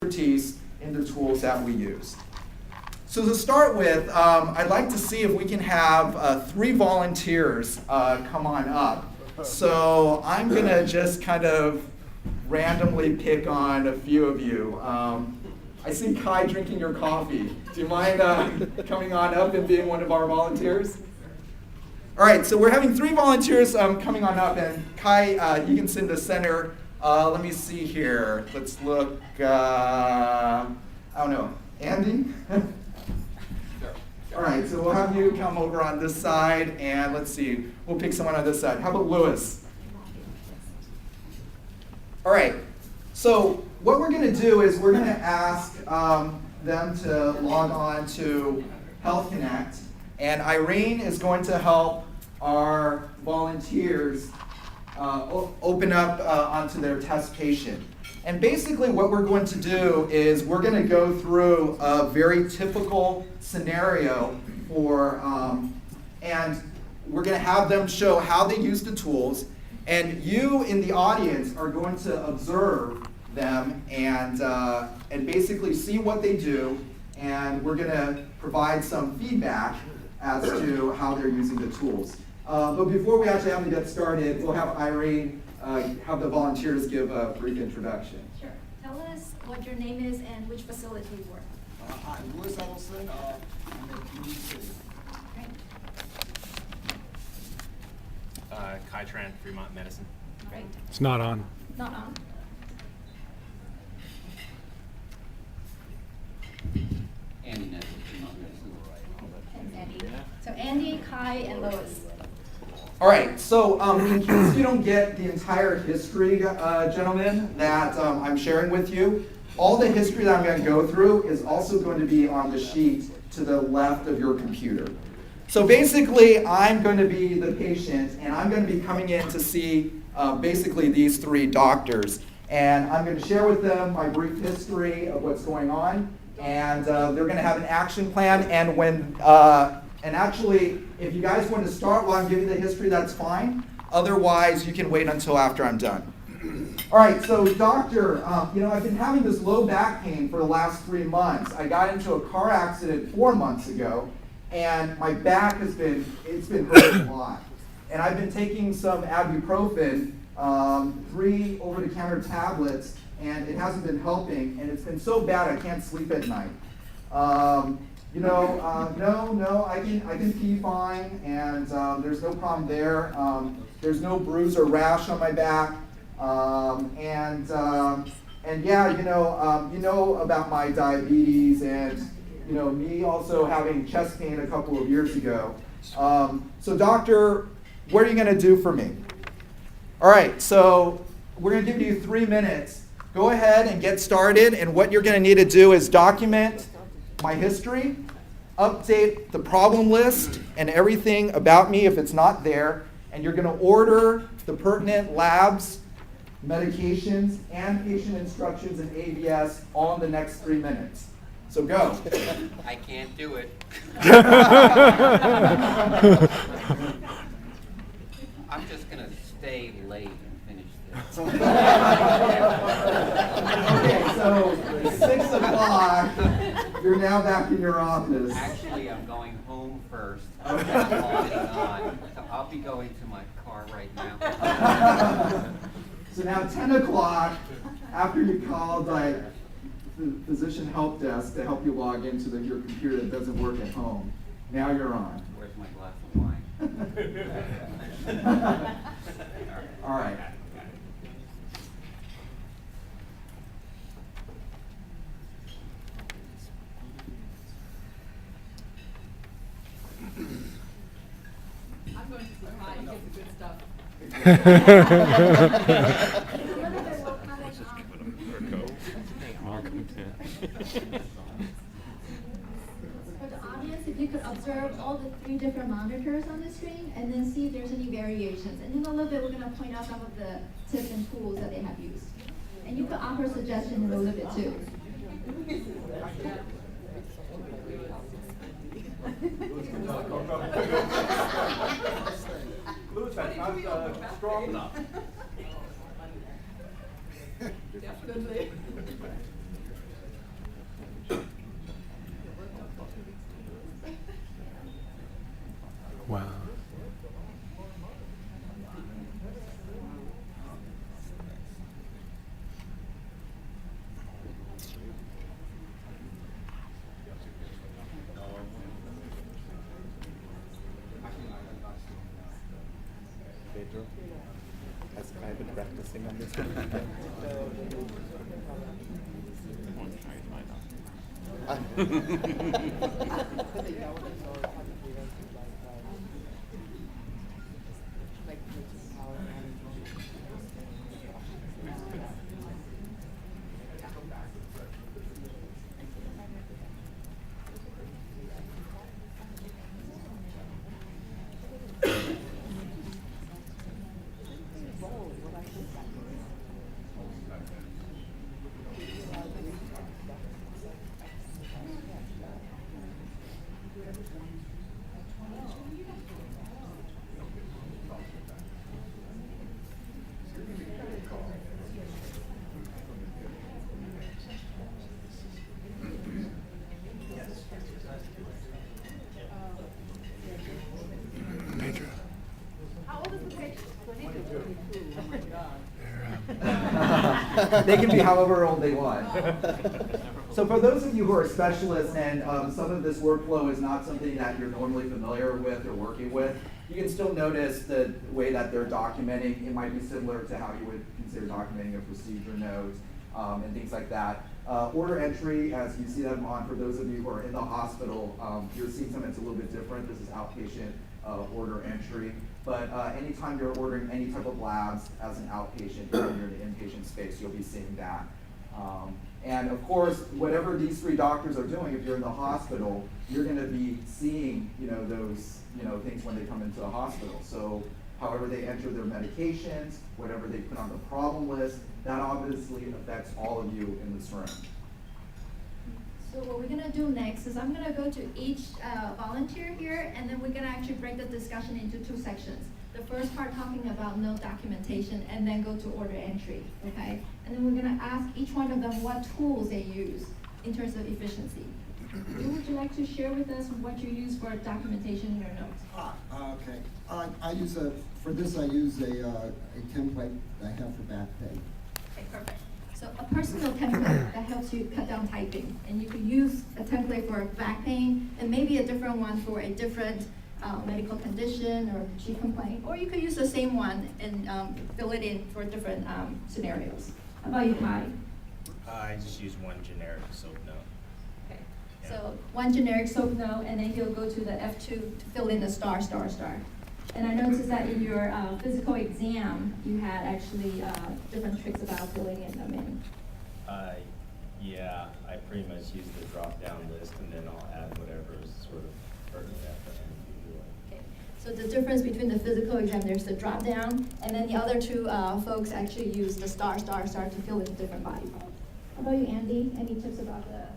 expertise in the tools that we use. So to start with, I'd like to see if we can have 3 volunteers come on up. So I'm going to just kind of randomly pick on a few of you. I see Kai drinking your coffee. Do you mind coming on up and being one of our volunteers? All right, so we're having 3 volunteers coming on up, and Kai, you can sit in the center. Let me see here. Let's look, I don't know, Andy? All right, so we'll have you come over on this side, and let's see, we'll pick someone on this side. How about Lewis? All right, so what we're going to do is we're going to ask them to log on to Health Connect, and Irene is going to help our volunteers open up onto their test patient. And basically what we're going to do is we're going to go through a very typical scenario for, and we're going to have them show how they use the tools, and you in the audience are going to observe them and basically see what they do, and we're going to provide some feedback as to how they're using the tools. But before we actually have to get started, we'll have Irene have the volunteers give a brief introduction. Sure. Tell us what your name is and which facility you work. Hi, I'm Louis Edelson. I'm in Community City. Great. Kai Tran, Fremont Medicine. Great. It's not on. Not on. Andy Nesbitt, Fremont Medicine. Thanks, Andy. So Andy, Kai, and Lois. All right, so in case you don't get the entire history, gentlemen, that I'm sharing with you, all the history that I'm going to go through is also going to be on the sheet to the left of your computer. So basically, I'm going to be the patient, and I'm going to be coming in to see basically these 3 doctors. And I'm going to share with them my brief history of what's going on, and they're going to have an action plan. And when and actually, if you guys want to start while I'm giving the history, that's fine. Otherwise, you can wait until after I'm done. All right, so doctor, I've been having this low back pain for the last 3 months. I got into a car accident 4 months ago, and my back it's been hurting a lot. And I've been taking some ibuprofen, 3 over-the-counter tablets, and it hasn't been helping, and it's been so bad I can't sleep at night. No, I can pee fine, and there's no problem there. There's no bruise or rash on my back, and yeah, you know about my diabetes, and me also having chest pain a couple of years ago. So doctor, what are you going to do for me? All right, so we're going to give you 3 minutes. Go ahead and get started, and what you're going to need to do is document my history, update the problem list and everything about me if it's not there, and you're going to order the pertinent labs, medications, and patient instructions and ABS all in the next 3 minutes. So go. I can't do it. I'm just going to stay late and finish this. Okay, so 6 o'clock, you're now back in your office. Actually, I'm going home first. Okay. I'm logging on. So I'll be going to my car right now. So now 10 o'clock, after you called the physician help desk to help you log into your computer that doesn't work at home, now you're on. Where's my glass of wine? All right. I'm going to supply you get the good stuff. For the audience, if you could observe all the 3 different monitors on the screen and then see if there's any variations. And in a little bit, we're going to point out some of the tips and tools that they have used. And you could offer suggestions in a little bit too. Louis, that's not strong enough. Definitely. practicing on this one. How old is the patient? They can be however old they want. So for those of you who are specialists and some of this workflow is not something that you're normally familiar with or working with, you can still notice the way that they're documenting. It might be similar to how you would consider documenting a procedure note and things like that. Order entry, as you see them on, for those of you who are in the hospital, you're seeing something that's a little bit different. This is outpatient order entry. But anytime you're ordering any type of labs as an outpatient, when you're in the inpatient space, you'll be seeing that. And of course, whatever these three doctors are doing, if you're in the hospital, you're going to be seeing, those, things when they come into the hospital. So, however they enter their medications, whatever they put on the problem list, that obviously affects all of you in this room. So what we're gonna do next is I'm gonna go to each volunteer here, and then we're gonna actually break the discussion into two sections. The first part talking about note documentation, and then go to order entry, okay? And then we're gonna ask each one of them what tools they use in terms of efficiency. Would you like to share with us what you use for documentation in your notes? Okay. I use for this I use a template I have for back pain. Okay, perfect. So a personal template that helps you cut down typing, and you could use a template for back pain, and maybe a different one for a different medical condition or chief complaint, or you could use the same one and fill it in for different scenarios. How about you, Kai? I just use one generic soap note. Okay. So one generic soap note, and then he'll go to the F2 to fill in the star, star, star. And I noticed that in your physical exam, you had actually different tricks about filling in them in. Yeah, I pretty much use the drop-down list, and then I'll add whatever is sort of pertinent at the end usually. Okay. So the difference between the physical exam, there's the drop-down, and then the other two folks actually use the star, star, star to fill in different body parts. How about you, Andy? Any tips about the